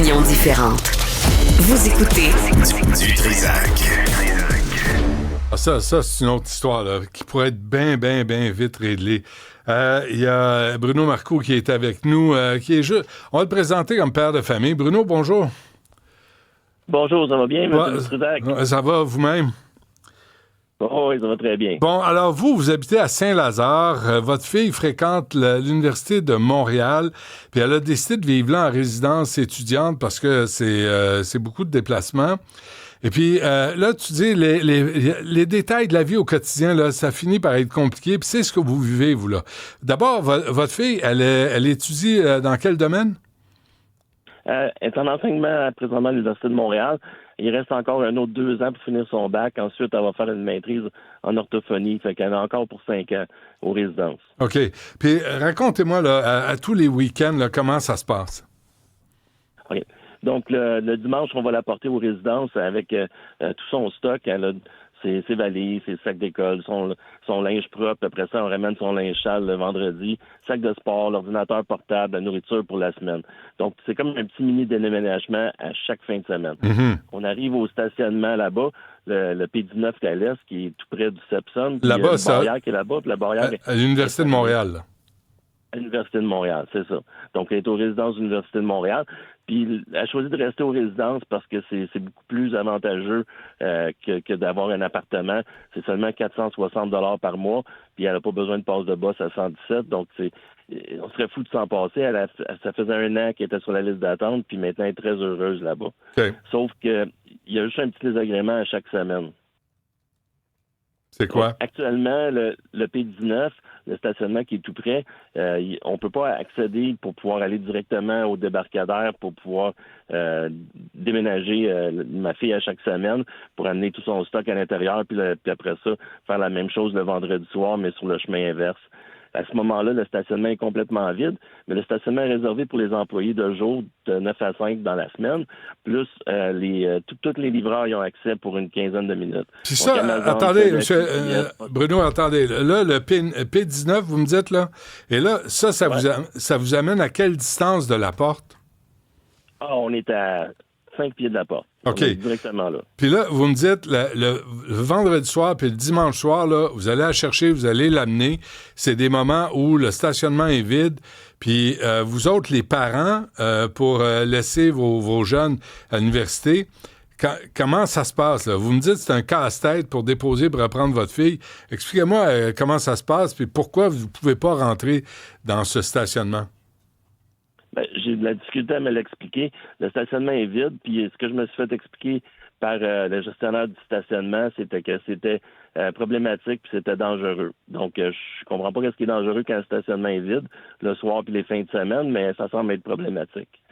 Opinions différentes. Vous écoutez Du Trisac. Ah, ça, c'est une autre histoire là, qui pourrait être bien vite réglée. Il y a Bruno Marcoux qui est avec nous, qui est juste... On va le présenter comme père de famille. Bruno, bonjour. Bonjour, ça va bien, M. Ouais, Trudac? ça va vous-même? Oh, oui, ça va très bien. Bon, alors vous habitez à Saint-Lazare. Votre fille fréquente l'Université de Montréal, puis elle a décidé de vivre là en résidence étudiante parce que c'est beaucoup de déplacements. Et puis là, tu dis, les détails de la vie au quotidien, là, ça finit par être compliqué, puis c'est ce que vous vivez, vous, là. D'abord, votre fille, elle étudie dans quel domaine? Elle est en enseignement présentement à l'Université de Montréal. Il reste encore un autre 2 ans pour finir son bac. Ensuite, elle va faire une maîtrise en orthophonie. Fait qu'elle a encore pour 5 ans aux résidences. OK. Puis racontez-moi, là, à tous les week-ends, là, comment ça se passe? OK. Donc, le dimanche, on va la porter aux résidences avec tout son stock. Elle a ses valises, ses sacs d'école, son linge propre. Après ça, on ramène son linge sale le vendredi, sac de sport, l'ordinateur portable, la nourriture pour la semaine. Donc, c'est comme un petit mini déménagement à chaque fin de semaine. Mm-hmm. On arrive au stationnement là-bas, le P19 à l'est, qui est tout près du Sepson. Là-bas, ça. La barrière qui est là-bas, puis la barrière... À l'Université de Montréal, là. À l'Université de Montréal, c'est ça. Donc, elle est aux résidences de l'Université de Montréal. Puis, elle a choisi de rester aux résidences parce que c'est beaucoup plus avantageux que d'avoir un appartement. C'est seulement 460 $ par mois, puis elle n'a pas besoin de passe de boss à 117. Donc, on serait fou de s'en passer. Ça faisait 1 an qu'elle était sur la liste d'attente, puis maintenant, elle est très heureuse là-bas. Okay. Sauf que il y a juste un petit désagrément à chaque semaine. C'est quoi? Donc, actuellement, le P19, le stationnement qui est tout près, on ne peut pas accéder pour pouvoir aller directement au débarcadère pour pouvoir déménager ma fille à chaque semaine pour amener tout son stock à l'intérieur, puis après ça, faire la même chose le vendredi soir, mais sur le chemin inverse. À ce moment-là, le stationnement est complètement vide, mais le stationnement est réservé pour les employés de jour de 9 à 5 dans la semaine, plus tous les livreurs y ont accès pour une quinzaine de minutes. Puis ça, donc, Amazon, attendez, monsieur, Bruno, attendez. Là, le P19, vous me dites, là, et là, ça vous amène à quelle distance de la porte? Ah, on est à 5 pieds de la porte. OK. On est directement là. Puis là, vous me dites, le vendredi soir puis le dimanche soir, là, vous allez la chercher, vous allez l'amener. C'est des moments où le stationnement est vide. Puis vous autres, les parents, pour laisser vos jeunes à l'université, comment ça se passe, là? Vous me dites que c'est un casse-tête pour déposer, pour reprendre votre fille. Expliquez-moi comment ça se passe puis pourquoi vous ne pouvez pas rentrer dans ce stationnement. Ben, j'ai de la difficulté à me l'expliquer. Le stationnement est vide, puis ce que je me suis fait expliquer par le gestionnaire du stationnement, c'était que c'était problématique puis c'était dangereux. Donc, je comprends pas ce qui est dangereux quand le stationnement est vide, le soir puis les fins de semaine, mais ça semble être problématique.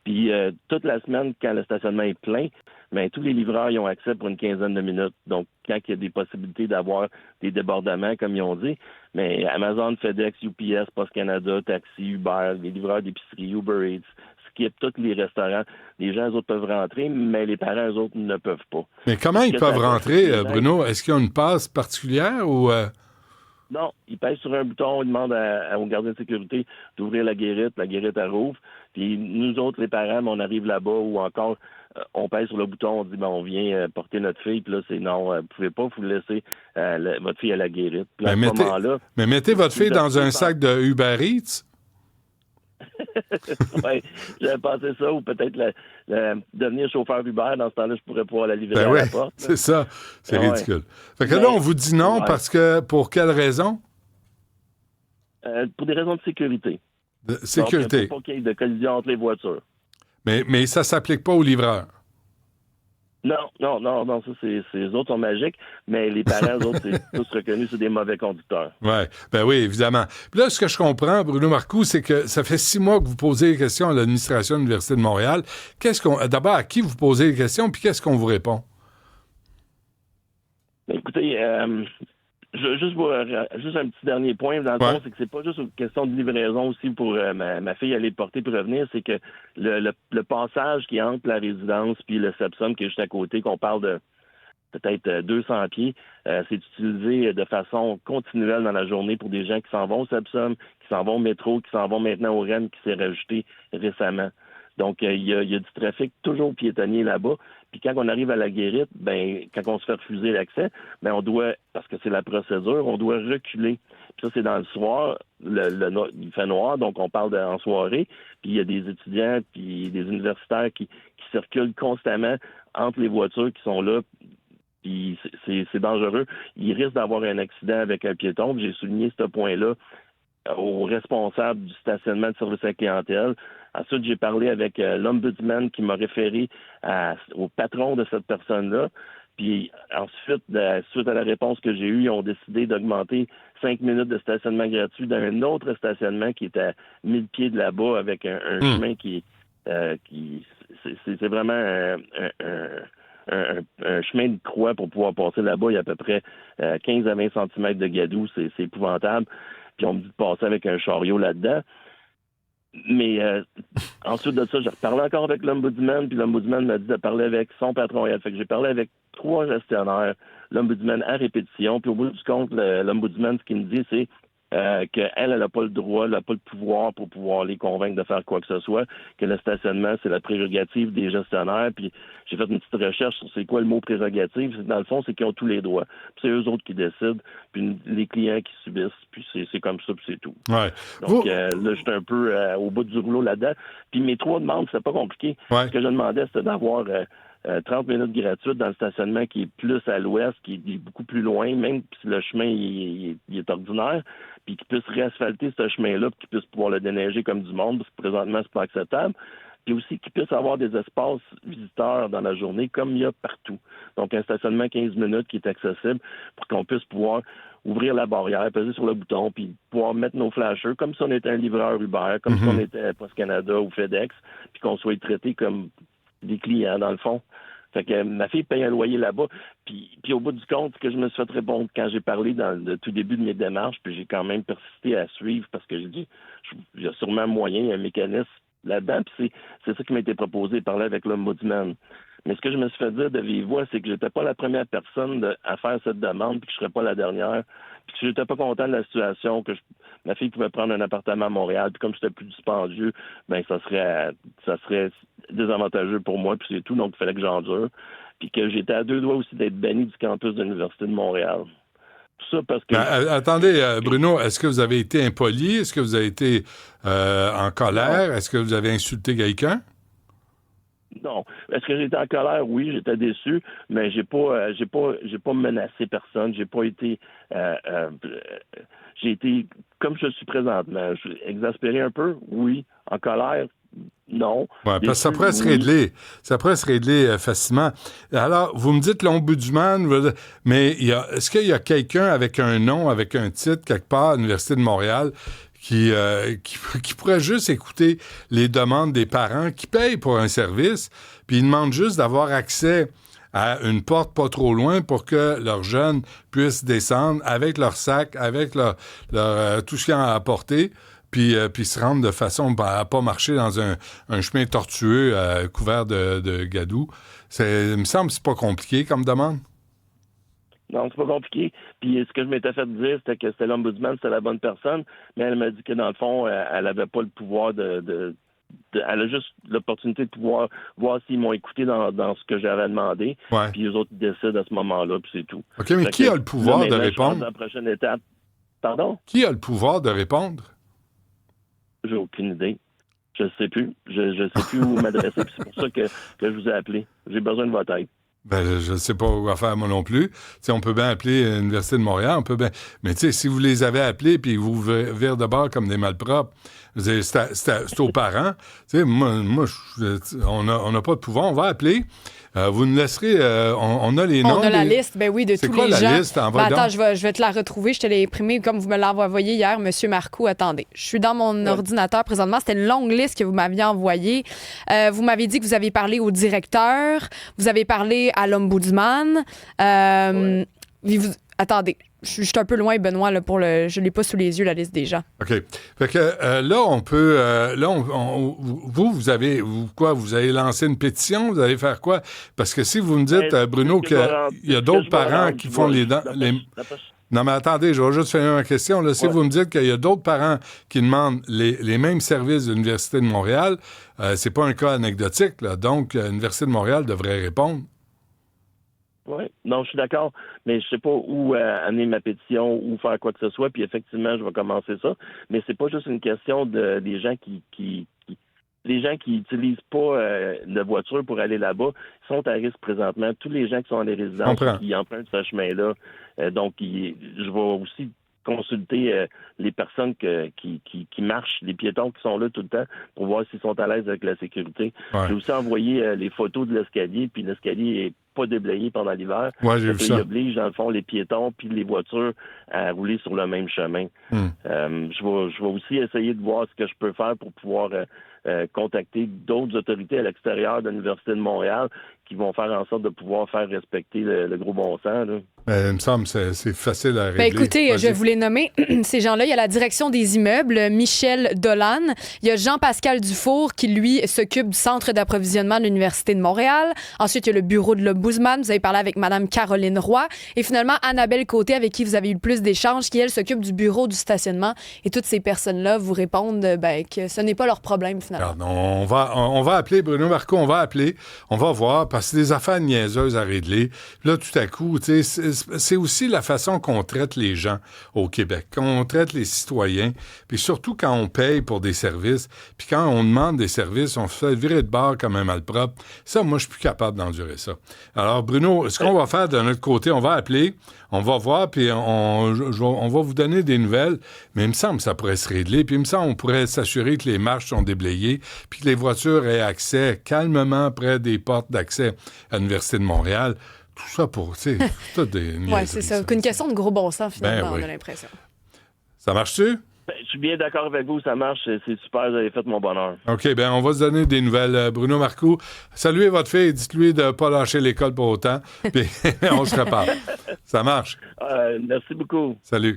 Puis, toute la semaine, quand le stationnement est plein, bien, tous les livreurs y ont accès pour une quinzaine de minutes. Donc, quand il y a des possibilités d'avoir des débordements, comme ils ont dit, mais Amazon, FedEx, UPS, Post Canada, Taxi, Uber, les livreurs d'épicerie, Uber Eats, Skip, tous les restaurants, les gens, eux autres, peuvent rentrer, mais les parents, eux autres, ne peuvent pas. Mais comment ils peuvent rentrer, Bruno? Est-ce qu'ils ont une passe particulière ou... Non, ils pèsent sur un bouton, ils demandent au gardien de sécurité d'ouvrir la guérite elle rouvre. Puis nous autres, les parents, on arrive là-bas ou encore on pèse sur le bouton, on dit on vient porter notre fille, puis là c'est non, vous pouvez pas, vous laisser votre fille à la guérite. Puis à ce moment-là, mais mettez votre fille dans un sac de Uber Eats. Oui, j'avais pensé ça, ou peut-être devenir chauffeur Uber. Dans ce temps-là, je pourrais pouvoir la livrer à la porte. C'est ça. C'est ridicule. Fait que là, on vous dit non parce que, pour quelle raison? Pour des raisons de sécurité. De sécurité. Donc, pour pas qu'il y ait de collision entre les voitures. Mais ça s'applique pas aux livreurs. Non, ça, les autres sont magiques, mais les parents, eux autres, c'est tous reconnus, c'est des mauvais conducteurs. Ouais, ben oui, évidemment. Puis là, ce que je comprends, Bruno Marcoux, c'est que ça fait 6 mois que vous posez des questions à l'administration de l'Université de Montréal. D'abord, à qui vous posez les questions, puis qu'est-ce qu'on vous répond? Écoutez, juste un petit dernier point, dans le fond, c'est que c'est pas juste une question de livraison aussi pour ma fille aller porter pour revenir, c'est que le passage qui est entre la résidence puis le Sepsum qui est juste à côté, qu'on parle de peut-être 200 pieds, c'est utilisé de façon continuelle dans la journée pour des gens qui s'en vont au Sepsum, qui s'en vont au métro, qui s'en vont maintenant au REM qui s'est rajouté récemment. Donc, il y a du trafic toujours piétonnier là-bas. Puis quand on arrive à la guérite, quand on se fait refuser l'accès, on doit, parce que c'est la procédure, on doit reculer. Puis ça, c'est dans le soir, il fait noir, donc on parle en soirée. Puis il y a des étudiants, puis des universitaires qui circulent constamment entre les voitures qui sont là. Puis c'est dangereux. Il risque d'avoir un accident avec un piéton. J'ai souligné ce point-là au responsable du stationnement de service à la clientèle. Ensuite, j'ai parlé avec l'ombudsman qui m'a référé au patron de cette personne-là. Puis ensuite, suite à la réponse que j'ai eue, ils ont décidé d'augmenter 5 minutes de stationnement gratuit dans un autre stationnement qui est à 1000 pieds de là-bas avec un chemin qui c'est vraiment un chemin de croix pour pouvoir passer là-bas. Il y a à peu près 15 à 20 cm de gadou. C'est épouvantable. Puis on me dit de passer avec un chariot là-dedans. Mais ensuite de ça, j'ai reparlé encore avec l'ombudsman, puis l'ombudsman m'a dit de parler avec son patron. Fait que j'ai parlé avec 3 gestionnaires, l'ombudsman à répétition, puis au bout du compte, l'ombudsman, ce qu'il me dit, c'est qu'elle n'a pas le droit, elle n'a pas le pouvoir pour pouvoir les convaincre de faire quoi que ce soit, que le stationnement, c'est la prérogative des gestionnaires. Puis j'ai fait une petite recherche sur c'est quoi le mot prérogative. Dans le fond, c'est qu'ils ont tous les droits. Puis c'est eux autres qui décident, puis les clients qui subissent, puis c'est comme ça, puis c'est tout. Ouais. Donc là, j'étais un peu au bout du rouleau là-dedans. Puis mes 3 demandes, c'était pas compliqué. Ouais. Ce que je demandais, c'était d'avoir 30 minutes gratuites dans le stationnement qui est plus à l'ouest, qui est beaucoup plus loin, même si le chemin il est ordinaire, puis qu'ils puissent réasphalter ce chemin-là, puis qu'ils puissent pouvoir le déneiger comme du monde, parce que présentement, c'est pas acceptable. Puis aussi qu'ils puissent avoir des espaces visiteurs dans la journée, comme il y a partout. Donc, un stationnement 15 minutes qui est accessible pour qu'on puisse pouvoir ouvrir la barrière, peser sur le bouton, puis pouvoir mettre nos flashers, comme si on était un livreur Uber, comme si on était Post Canada ou FedEx, puis qu'on soit traité comme des clients, dans le fond. Fait que ma fille paye un loyer là-bas. Puis au bout du compte, ce que je me suis fait répondre quand j'ai parlé dans le tout début de mes démarches, puis j'ai quand même persisté à suivre parce que j'ai dit, il y a sûrement un moyen, un mécanisme là-dedans. Puis c'est ça qui m'a été proposé, parler avec l'ombudsman. Mais ce que je me suis fait dire de vive voix, c'est que j'étais pas la première personne à faire cette demande, puis que je serais pas la dernière, puis que j'étais pas content de la situation, que ma fille pouvait prendre un appartement à Montréal, puis comme j'étais plus dispendieux, ça serait désavantageux pour moi, puis c'est tout, donc il fallait que j'endure. Puis que j'étais à 2 doigts aussi d'être banni du campus de l'Université de Montréal. Tout ça parce que... attendez, Bruno, est-ce que vous avez été impoli? Est-ce que vous avez été en colère? Non. Est-ce que vous avez insulté quelqu'un? Non. Est-ce que j'étais en colère? Oui, j'étais déçu, mais j'ai pas menacé personne. J'ai pas été j'ai été comme je suis présentement. Je suis exaspéré un peu, oui. En colère, non. Oui, parce que ça pourrait se régler. Ça pourrait se régler facilement. Alors, vous me dites l'ombudsman, mais est-ce qu'il y a quelqu'un avec un nom, avec un titre, quelque part à l'Université de Montréal, qui pourrait juste écouter les demandes des parents qui payent pour un service, puis ils demandent juste d'avoir accès à une porte pas trop loin pour que leurs jeunes puissent descendre avec leur sac, avec leur tout ce qu'ils ont à apporter, puis se rendre de façon à pas marcher dans un chemin tortueux couvert de gadou. Il me semble que c'est pas compliqué comme demande. Non, c'est pas compliqué. Puis ce que je m'étais fait dire, c'était que c'était l'ombudsman, c'était la bonne personne, mais elle m'a dit que dans le fond, elle avait pas le pouvoir elle a juste l'opportunité de pouvoir voir s'ils m'ont écouté dans ce que j'avais demandé. Ouais. Puis les autres décident à ce moment-là, puis c'est tout. OK, mais qui a le pouvoir de répondre? Dans la prochaine étape. Pardon? Qui a le pouvoir de répondre? J'ai aucune idée. Je sais plus. Je sais plus où m'adresser. Puis c'est pour ça que je vous ai appelé. J'ai besoin de votre aide. Je ne sais pas quoi faire moi non plus. T'sais, on peut bien appeler l'Université de Montréal, on peut bien. Mais si vous les avez appelés puis vous vous virent de bord comme des malpropres, c'est aux parents. Moi, on n'a pas de pouvoir. On va appeler. Vous nous laisserez... on a les noms. On a la liste, de tous les gens. C'est quoi la liste? Attends, je vais te la retrouver. Je te l'ai imprimée comme vous me l'avez envoyé hier, M. Marcoux. Attendez, je suis dans mon ordinateur présentement. C'était une longue liste que vous m'aviez envoyée. Vous m'avez dit que vous avez parlé au directeur, vous avez parlé à l'ombudsman. Attendez, je suis un peu loin, Benoît, là, je l'ai pas sous les yeux, la liste des gens. OK. Fait que là, on peut... vous allez lancer une pétition? Vous allez faire quoi? Parce que si vous me dites, Bruno, qu'il y a d'autres parents qui font les dents... Non, mais attendez, je vais juste finir ma question. Là. Si vous me dites qu'il y a d'autres parents qui demandent les mêmes services de l'Université de Montréal, c'est pas un cas anecdotique. Là. Donc, l'Université de Montréal devrait répondre. Oui, non, je suis d'accord, mais je sais pas où amener ma pétition, ou faire quoi que ce soit, puis effectivement, je vais commencer ça. Mais c'est pas juste une question des gens qui les gens qui n'utilisent pas de voiture pour aller là-bas sont à risque présentement. Tous les gens qui sont dans les résidences qui empruntent ce chemin-là. Donc, je vais aussi consulter les personnes qui marchent, les piétons qui sont là tout le temps, pour voir s'ils sont à l'aise avec la sécurité. Ouais. J'ai aussi envoyé les photos de l'escalier, puis l'escalier est pas déblayé pendant l'hiver. Ouais, j'ai vu ça. Il oblige, dans le fond, les piétons puis les voitures à rouler sur le même chemin. Je vais aussi essayer de voir ce que je peux faire pour pouvoir contacter d'autres autorités à l'extérieur de l'Université de Montréal qui vont faire en sorte de pouvoir faire respecter le gros bon sens. Là. Il me semble que c'est facile à régler. Ben écoutez, Vas-y. je vais vous les nommer. Ces gens-là, il y a la direction des immeubles, Michel Dolan. Il y a Jean-Pascal Dufour qui, lui, s'occupe du centre d'approvisionnement de l'Université de Montréal. Ensuite, il y a le bureau de l'Ombudsman. Vous avez parlé avec Mme Caroline Roy. Et finalement, Annabelle Côté, avec qui vous avez eu le plus d'échanges, qui, elle, s'occupe du bureau du stationnement. Et toutes ces personnes-là vous répondent que ce n'est pas leur problème, finalement. Alors, on va appeler Bruno Marcoux, on va voir, parce que c'est des affaires niaiseuses à régler. Là, tout à coup, tu sais, c'est aussi la façon qu'on traite les gens au Québec, qu'on traite les citoyens, puis surtout quand on paye pour des services, puis quand on demande des services, on se fait virer de bord comme un malpropre. Ça, moi, je suis plus capable d'endurer ça. Alors, Bruno, ce qu'on va faire de notre côté, on va appeler, on va voir, puis on va vous donner des nouvelles, mais il me semble que ça pourrait se régler, puis il me semble qu'on pourrait s'assurer que les marches sont déblayées, puis que les voitures aient accès calmement près des portes d'accès à l'Université de Montréal. Tout ça pour, tu sais, tout des niaiseries. Oui, c'est ça. Qu'une question de gros bon sens, finalement, oui. on a l'impression. Ça marche-tu? Je suis bien d'accord avec vous, ça marche, c'est super, vous avez fait mon bonheur. OK, bien, on va se donner des nouvelles. Bruno Marcoux, saluez votre fille, dites-lui de ne pas lâcher l'école pour autant, puis on se reparle. Ça marche. Merci beaucoup. Salut.